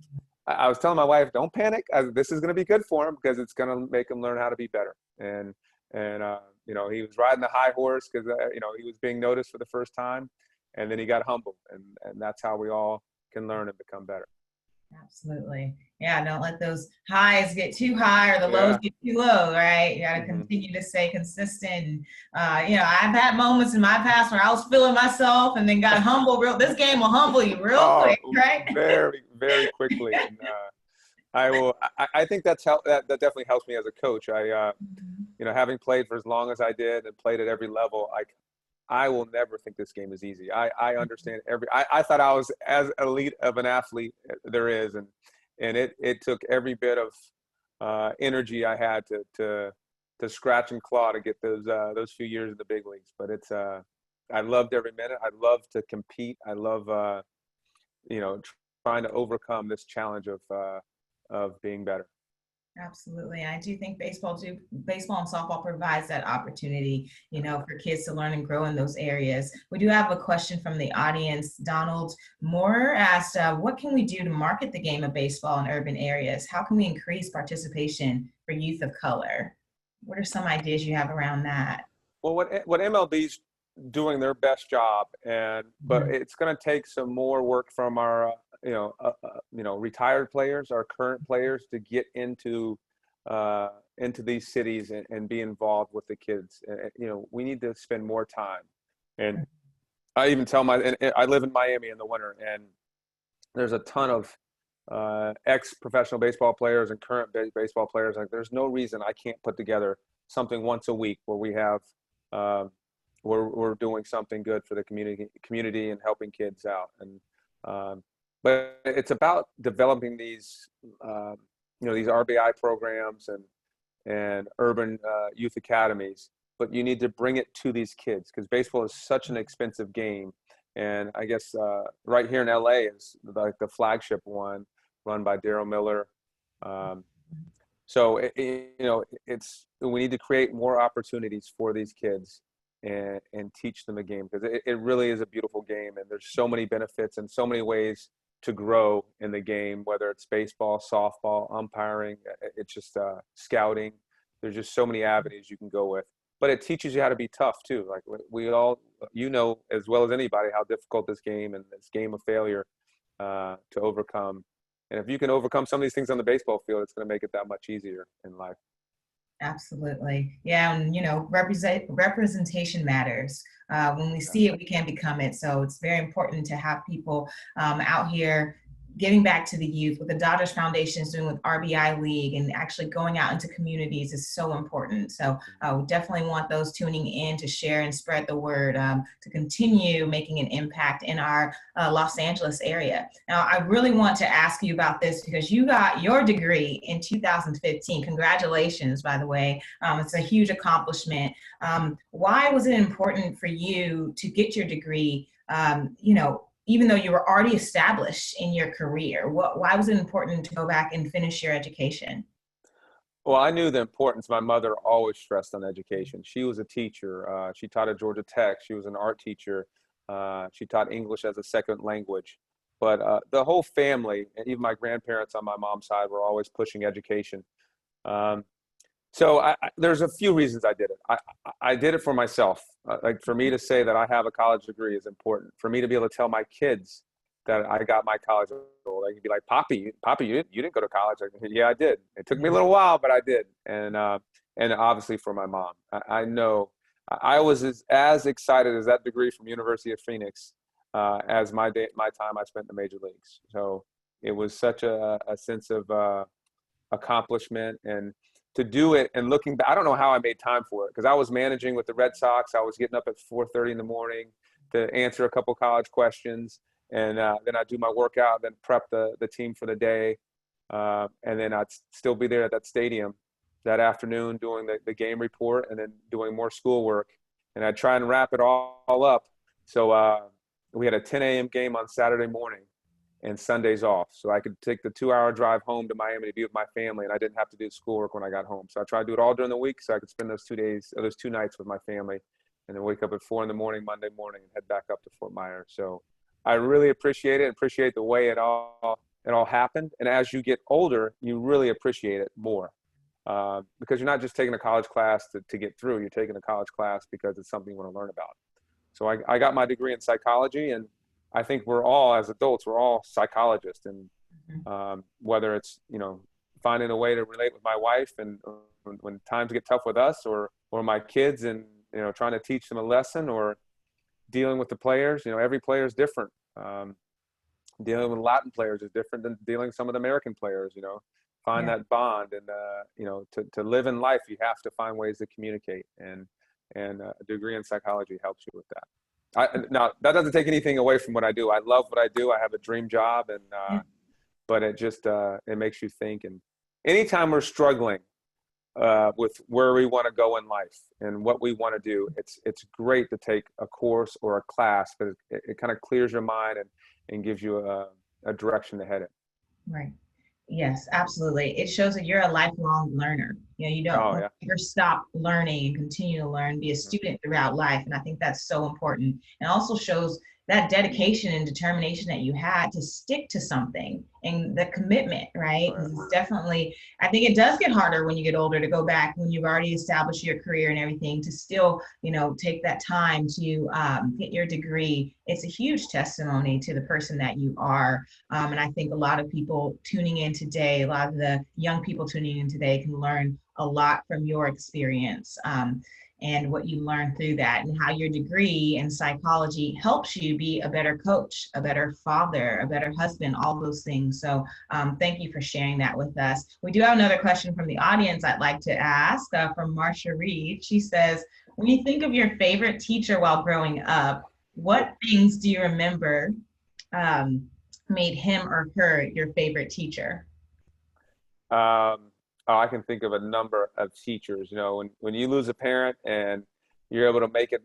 I was telling my wife, don't panic. This is going to be good for him because it's going to make him learn how to be better. And he was riding the high horse because, he was being noticed for the first time, and then he got humbled, and that's how we all can learn and become better. Absolutely. Yeah, don't let those highs get too high or the lows get too low, right? You got to continue to stay consistent. I've had moments in my past where I was feeling myself and then got humble. This game will humble you real quick, right? Very, very quickly. And, I think that definitely helps me as a coach. Having played for as long as I did and played at every level, I will never think this game is easy. I understand I thought I was as elite of an athlete there is. And it took every bit of energy I had to scratch and claw to get those few years in the big leagues. But I loved every minute. I love to compete. I love, trying to overcome this challenge of being better. Absolutely. I do think baseball and softball provides that opportunity, for kids to learn and grow in those areas. We do have a question from the audience. Donald Moore asked, what can we do to market the game of baseball in urban areas? How can we increase participation for youth of color? What are some ideas you have around that? Well, what MLB's doing their best job, but it's going to take some more work from our retired players, our current players, to get into these cities and be involved with the kids. We need to spend more time. And I even tell I live in Miami in the winter, and there's a ton of ex-professional baseball players and current baseball players. Like, there's no reason I can't put together something once a week where we have we're doing something good for the community and helping kids out. And but it's about developing these these RBI programs and urban youth academies. But you need to bring it to these kids because baseball is such an expensive game. And I guess right here in LA is like the flagship one, run by Daryl Miller. So we need to create more opportunities for these kids and teach them the game, because it really is a beautiful game, and there's so many benefits and so many ways to grow in the game, whether it's baseball, softball, umpiring, it's just scouting. There's just so many avenues you can go with. But it teaches you how to be tough too. Like we all, as well as anybody, how difficult this game and this game of failure to overcome. And if you can overcome some of these things on the baseball field, it's going to make it that much easier in life. Absolutely. Yeah. And, representation matters. When we see it, we can become it. So it's very important to have people out here giving back to the youth. What the Dodgers Foundation is doing with RBI League and actually going out into communities is so important. So we definitely want those tuning in to share and spread the word, to continue making an impact in our Los Angeles area. Now, I really want to ask you about this because you got your degree in 2015. Congratulations, by the way. It's a huge accomplishment. Why was it important for you to get your degree, even though you were already established in your career? Why was it important to go back and finish your education? Well, I knew the importance. My mother always stressed on education. She was a teacher. She taught at Georgia Tech. She was an art teacher. She taught English as a second language. But the whole family, and even my grandparents on my mom's side, were always pushing education. So there's a few reasons I did it. I did it for myself. Like, for me to say that I have a college degree is important. For me to be able to tell my kids that I got my college degree, they can be like, Poppy, you didn't go to college. Yeah, I did. It took me a little while, but I did. And obviously for my mom, I know I was as excited as that degree from University of Phoenix as my time I spent in the major leagues. So it was such a sense of accomplishment, and to do it. And looking back, I don't know how I made time for it, because I was managing with the Red Sox. I was getting up at 4:30 in the morning to answer a couple college questions, and then I'd do my workout, then prep the team for the day, and then I'd still be there at that stadium that afternoon doing the game report, and then doing more schoolwork, and I'd try and wrap it all up. So we had a 10 a.m. game on Saturday morning and Sundays off, so I could take the 2-hour drive home to Miami to be with my family, and I didn't have to do schoolwork when I got home. So I tried to do it all during the week, so I could spend those 2 nights with my family, and then wake up at 4 in the morning Monday morning and head back up to Fort Myers. So I really appreciate it. Appreciate the way it all happened. And as you get older, you really appreciate it more, because you're not just taking a college class to get through. You're taking a college class because it's something you want to learn about. So I got my degree in psychology, and I think we're all, as adults, we're all psychologists. And whether it's, finding a way to relate with my wife, and when times get tough with us, or my kids, and, trying to teach them a lesson, or dealing with the players, every player is different. Dealing with Latin players is different than dealing with some of the American players, find that bond. And, to live in life, you have to find ways to communicate, and a degree in psychology helps you with that. Now, that doesn't take anything away from what I do. I love what I do. I have a dream job, and but it just it makes you think. And anytime we're struggling with where we want to go in life and what we want to do, it's great to take a course or a class, because it kind of clears your mind and gives you a direction to head in. Right. Yes, absolutely. It shows that you're a lifelong learner. You don't ever stop learning and continue to learn, be a student throughout life. And I think that's so important. And also shows that dedication and determination that you had to stick to something, and the commitment, right? It's definitely, I think it does get harder when you get older to go back when you've already established your career and everything, to still, take that time to get your degree. It's a huge testimony to the person that you are. And I think a lot of people tuning in today, a lot of the young people tuning in today can learn a lot from your experience. and what you learned through that, and how your degree in psychology helps you be a better coach, a better father, a better husband, all those things. So thank you for sharing that with us. We do have another question from the audience I'd like to ask from Marti Reed. She says, when you think of your favorite teacher while growing up, what things do you remember made him or her your favorite teacher? I can think of a number of teachers. You know, when you lose a parent and you're able to make it,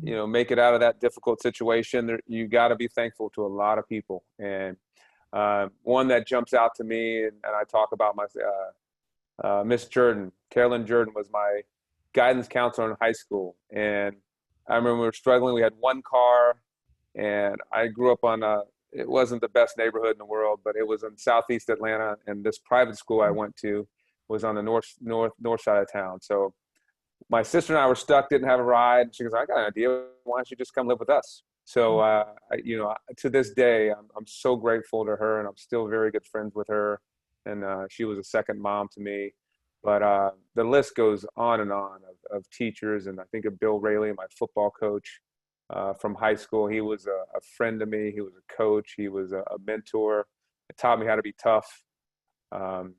make it out of that difficult situation, you got to be thankful to a lot of people. And one that jumps out to me, and I talk about my Miss Jordan. Carolyn Jordan was my guidance counselor in high school, and I remember we were struggling. We had one car, and I grew up on it wasn't the best neighborhood in the world, but it was in Southeast Atlanta, and this private school I went to was on the north side of town. So my sister and I were stuck, didn't have a ride. She goes, "I got an idea. Why don't you just come live with us?" So to this day, I'm so grateful to her, and I'm still very good friends with her. And she was a second mom to me. But the list goes on and on of teachers, and I think of Bill Rayleigh, my football coach. From high school. He was a friend to me. He was a coach. He was a mentor. It taught me how to be tough. And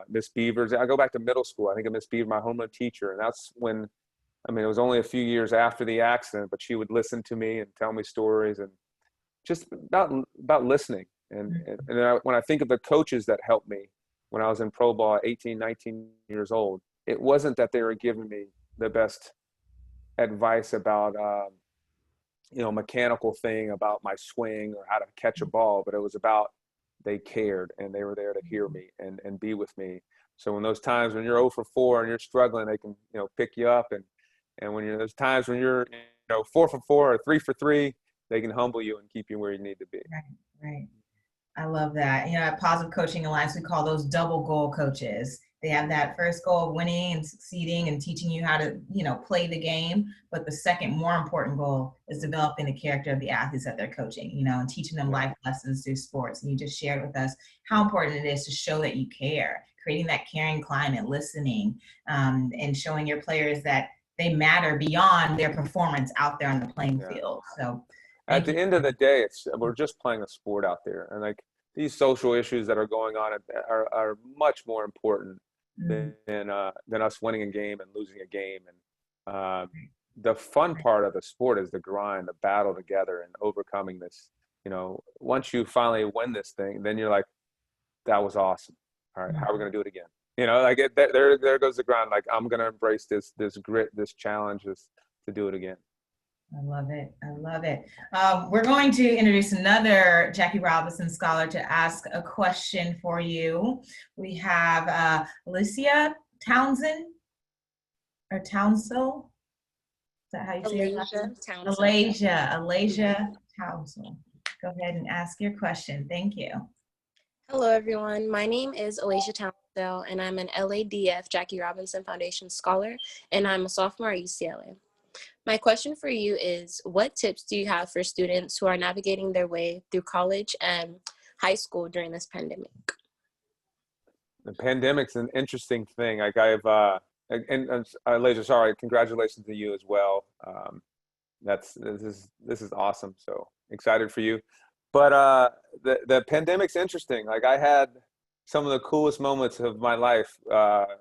Miss Beavers, I go back to middle school. I think of Miss Beaver, my homeroom teacher. And that's when, it was only a few years after the accident, but she would listen to me and tell me stories and just about listening. And when I think of the coaches that helped me when I was in pro ball at 18, 19 years old, it wasn't that they were giving me the best advice about mechanical thing about my swing or how to catch a ball, but it was about they cared and they were there to hear me and be with me. So when those times when you're 0 for 4 and you're struggling, they can pick you up, and when there's times when you're 4 for 4 or 3 for 3, they can humble you and keep you where you need to be. Right. I love that. At Positive Coaching Alliance, we call those double goal coaches. They have that first goal of winning and succeeding and teaching you how to, play the game. But the second, more important goal is developing the character of the athletes that they're coaching, and teaching them life lessons through sports. And you just shared with us how important it is to show that you care, creating that caring climate, listening, and showing your players that they matter beyond their performance out there on the playing field. So at the end of the day, we're just playing a sport out there. And these social issues that are going on are much more important than us winning a game and losing a game. And the fun part of the sport is the grind, the battle together, and overcoming this. Once you finally win this thing, then you're like, that was awesome. All right, how are we going to do it again? There goes the grind. Like, I'm going to embrace this grit, this challenge, to do it again. I love it. I love it. We're going to introduce another Jackie Robinson scholar to ask a question for you. We have Alicia Townsend or Townsell. Is that how you say it? Alasia Townsell. Go ahead and ask your question. Thank you. Hello, everyone. My name is Alasia Townsell, and I'm an LADF Jackie Robinson Foundation scholar, and I'm a sophomore at UCLA. My question for you is, what tips do you have for students who are navigating their way through college and high school during this pandemic? The pandemic's an interesting thing. Like Alasia, sorry, congratulations to you as well. This is awesome. So excited for you. But the pandemic's interesting. Like, I had some of the coolest moments of my life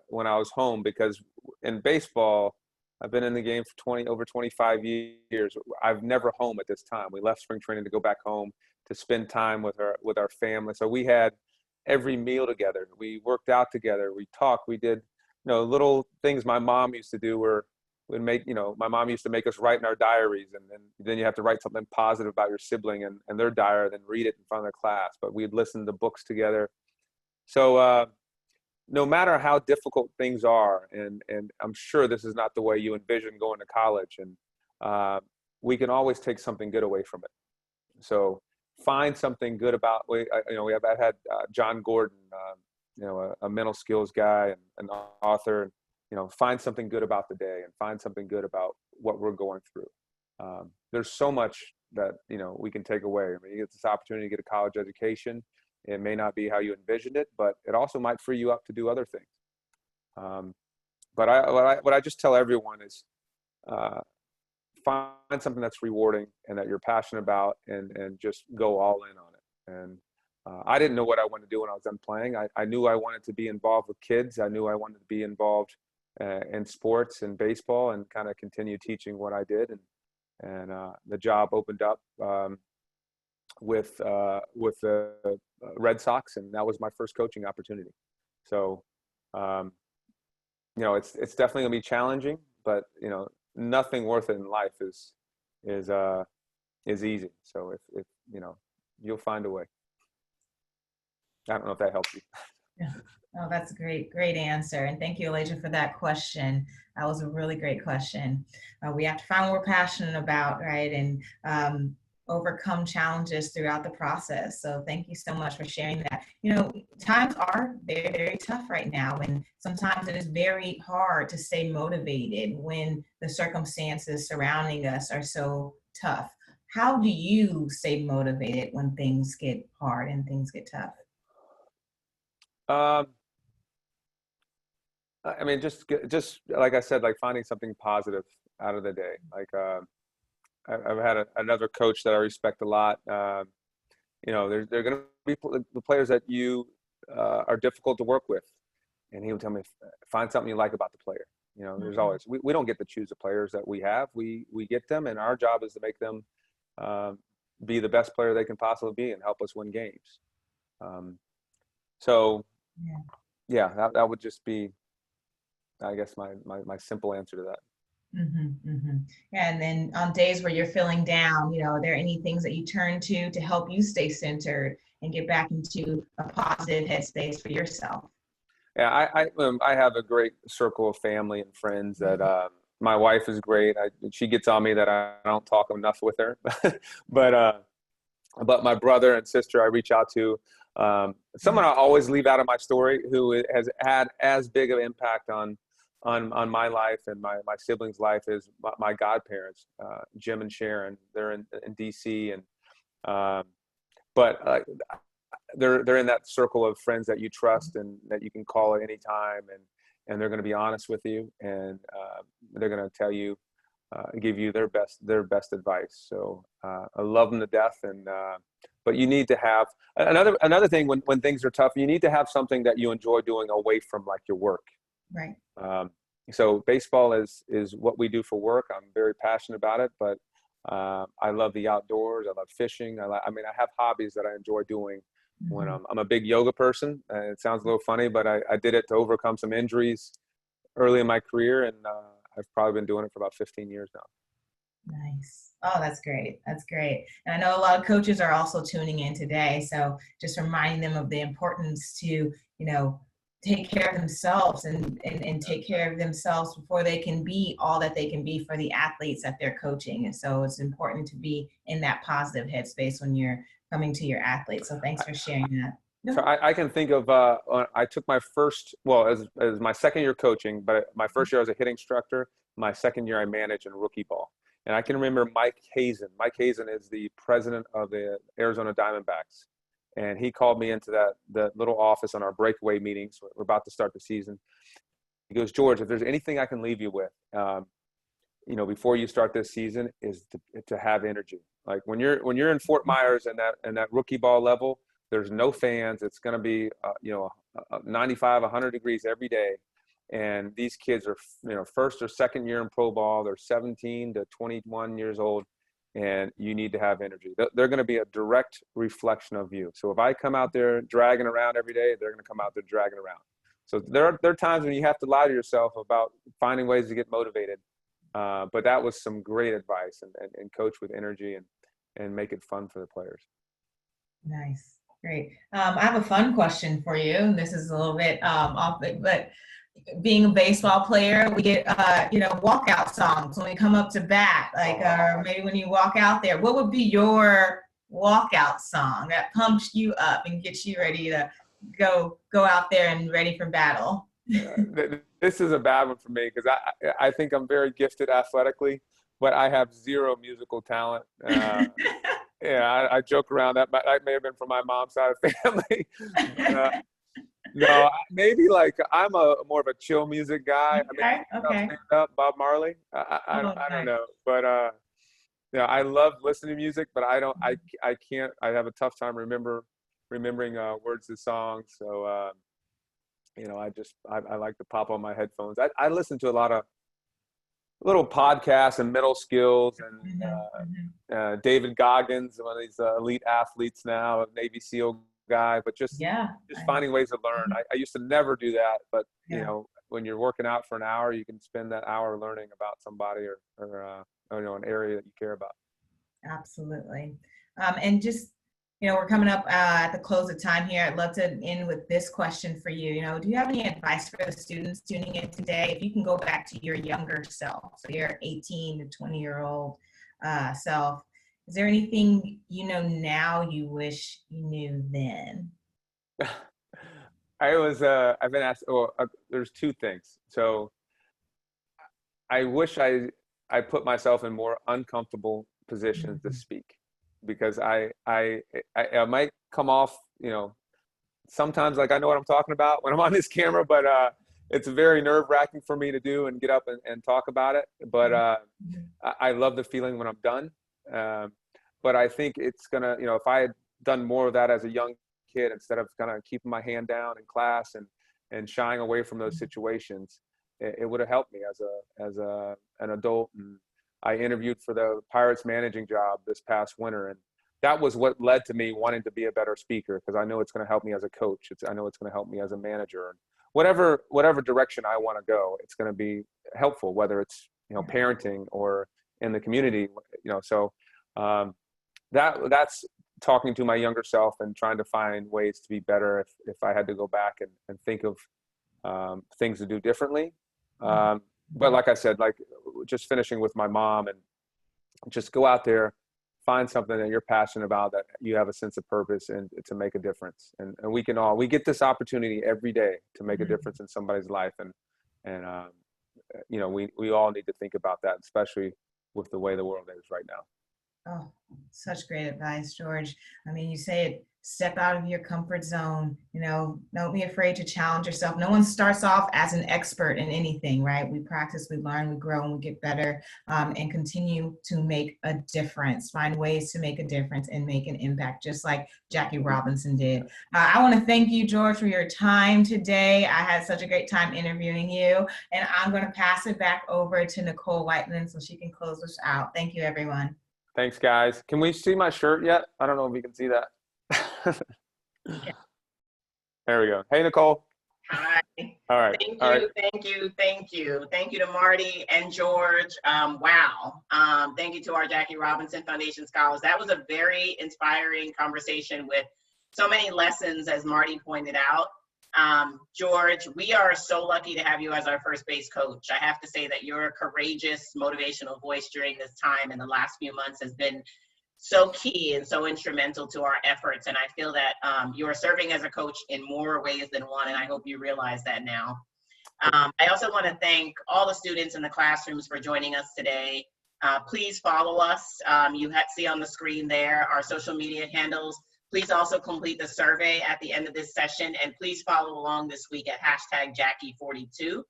when I was home, because in baseball, I've been in the game for over 25 years. I've never home at this time. We left spring training to go back home to spend time with our family. So we had every meal together. We worked out together. We talked. We did, little things my mom used to do where my mom used to make us write in our diaries, and then you have to write something positive about your sibling and their diary, then read it in front of the class. But we'd listen to books together. So no matter how difficult things are, and I'm sure this is not the way you envision going to college, and we can always take something good away from it. So find something good about. I've had John Gordon, a mental skills guy and an author. Find something good about the day and find something good about what we're going through. There's so much that we can take away. You get this opportunity to get a college education. It may not be how you envisioned it, but it also might free you up to do other things. But what I just tell everyone is find something that's rewarding and that you're passionate about, and just go all in on it. And I didn't know what I wanted to do when I was done playing. I knew I wanted to be involved with kids. I knew I wanted to be involved in sports and baseball, and kind of continue teaching what I did. And the job opened up with the Red Sox, and that was my first coaching opportunity. So, it's definitely gonna be challenging, but nothing worth it in life is easy. So if you'll find a way. I don't know if that helps you. Yeah. Oh, that's a great answer. And thank you, Elijah, for that question. That was a really great question. We have to find what we're passionate about, right? And overcome challenges throughout the process. So thank you so much for sharing that. Times are very, very tough right now. And sometimes it is very hard to stay motivated when the circumstances surrounding us are so tough. How do you stay motivated when things get hard and things get tough? I mean, just like I said, like finding something positive out of the day. Like I've had another coach that I respect a lot. There are going to be the players that you are difficult to work with, and he would tell me, find something you like about the player. There's always we don't get to choose the players that we have. We get them, and our job is to make them be the best player they can possibly be and help us win games. So that would just be, I guess, my simple answer to that. Yeah, and then on days where you're feeling down, are there any things that you turn to help you stay centered and get back into a positive headspace for yourself? Yeah, I have a great circle of family and friends that my wife is great. She gets on me that I don't talk enough with her, but my brother and sister I reach out to. Someone I always leave out of my story who has had as big of an impact on my life and my siblings' life is my godparents, Jim and Sharon. They're in DC, and but they're in that circle of friends that you trust and that you can call at any time, and they're going to be honest with you, and they're going to tell you, give you their best advice. So I love them to death, and but you need to have another thing when things are tough. You need to have something that you enjoy doing away from like your work. Right. So baseball is what we do for work. I'm very passionate about it, but I love the outdoors. I love fishing. I have hobbies that I enjoy doing. When I'm a big yoga person. It sounds a little funny, but I did it to overcome some injuries early in my career, and I've probably been doing it for about 15 years now. Nice. Oh, that's great. That's great. And I know a lot of coaches are also tuning in today. So just reminding them of the importance to, take care of themselves and take care of themselves before they can be all that they can be for the athletes that they're coaching. And so it's important to be in that positive headspace when you're coming to your athletes. So thanks for sharing that. So I can think of, I took my first, as my second year coaching, but my first year I was a hitting instructor. My second year I managed in rookie ball. And I can remember Mike Hazen. Mike Hazen is the president of the Arizona Diamondbacks. And he called me into the little office on our breakaway meetings. We're about to start the season. He goes, George, if there's anything I can leave you with, before you start this season, is to have energy. Like when you're in Fort Myers and that rookie ball level, there's no fans. It's going to be 95, 100 degrees every day, and these kids are first or second year in pro ball. They're 17 to 21 years old, and you need to have energy. They're going to be a direct reflection of you. So if I come out there dragging around every day, they're going to come out there dragging around. So there are times when you have to lie to yourself about finding ways to get motivated. But that was some great advice, and coach with energy and make it fun for the players. Nice. Great. I have a fun question for you. This is a little bit off, but being a baseball player, we get walkout songs when we come up to bat, or maybe when you walk out there. What would be your walkout song that pumps you up and gets you ready to go out there and ready for battle? This is a bad one for me because I think I'm very gifted athletically, but I have zero musical talent. I joke around that may have been from my mom's side of the family. No, maybe like I'm a more of a chill music guy. I mean, Okay, okay. stand up, Bob Marley. I Oh, don't nice. know, but yeah, I love listening to music, but I can't. I have a tough time remembering words to songs. So you know, I like to pop on my headphones. I listen to a lot of little podcasts and middle skills and David Goggins, one of these elite athletes now, a Navy SEAL guy, but just Yeah. finding ways to learn. I used to never do that, but you Yeah. know, when you're working out for an hour, you can spend that hour learning about somebody or you know, an area that you care about. Absolutely. And just, you know, we're coming up at the close of time here. I'd love to end with this question for you. You know, do you have any advice for the students tuning in today? If you can go back to your younger self, so your 18 to 20-year-old self, is there anything you know now you wish you knew then? I've been asked, there's two things. So I wish I put myself in more uncomfortable positions to speak, because I might come off, you know, sometimes like I know what I'm talking about when I'm on this camera, but it's very nerve-wracking for me to do and get up and talk about it. But I love the feeling when I'm done. But I think it's gonna, you know, if I had done more of that as a young kid instead of kind of keeping my hand down in class and shying away from those situations, it would have helped me as an adult. And I interviewed for the Pirates managing job this past winter, and that was what led to me wanting to be a better speaker, because I know it's going to help me as a coach. I know it's going to help me as a manager, and whatever direction I want to go, it's going to be helpful, whether it's, you know, parenting or in the community, you know. So that's talking to my younger self and trying to find ways to be better if I had to go back and think of things to do differently. But like I said, like just finishing with my mom, and just go out there, find something that you're passionate about, that you have a sense of purpose, and to make a difference. And we get this opportunity every day to make a difference in somebody's life. And you know, we all need to think about that, especially with the way the world is right now. Oh, such great advice, George. I mean, you say it, step out of your comfort zone, you know, don't be afraid to challenge yourself. No one starts off as an expert in anything, right? We practice, we learn, we grow, and we get better, and continue to make a difference, find ways to make a difference and make an impact, just like Jackie Robinson did. I want to thank you, George, for your time today. I had such a great time interviewing you, and I'm going to pass it back over to Nicole Whiteland so she can close us out. Thank you, everyone. Thanks, guys. Can we see my shirt yet? I don't know if we can see that. There we go. Hey, Nicole. Hi. All right. Thank you to Marty and George. Wow. Thank you to our Jackie Robinson Foundation scholars. That was a very inspiring conversation with so many lessons, as Marty pointed out. George, we are so lucky to have you as our first base coach. I have to say that your courageous, motivational voice during this time in the last few months has been so key and so instrumental to our efforts. And I feel that you are serving as a coach in more ways than one, and I hope you realize that now. I also want to thank all the students in the classrooms for joining us today. Please follow us. You see on the screen there our social media handles. Please also complete the survey at the end of this session, and please follow along this week at #Jackie42.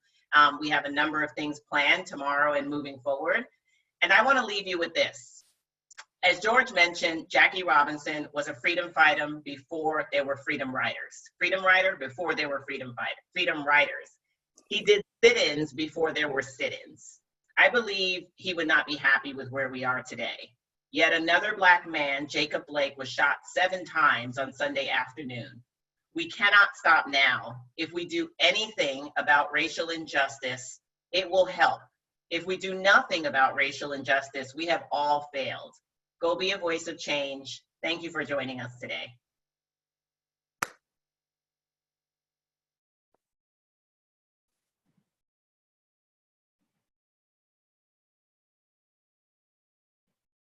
We have a number of things planned tomorrow and moving forward. And I want to leave you with this. As George mentioned, Jackie Robinson was a freedom fighter before there were freedom riders. Freedom rider before there were freedom riders. He did sit-ins before there were sit-ins. I believe he would not be happy with where we are today. Yet another Black man, Jacob Blake, was shot 7 times on Sunday afternoon. We cannot stop now. If we do anything about racial injustice, it will help. If we do nothing about racial injustice, we have all failed. Go be a voice of change. Thank you for joining us today.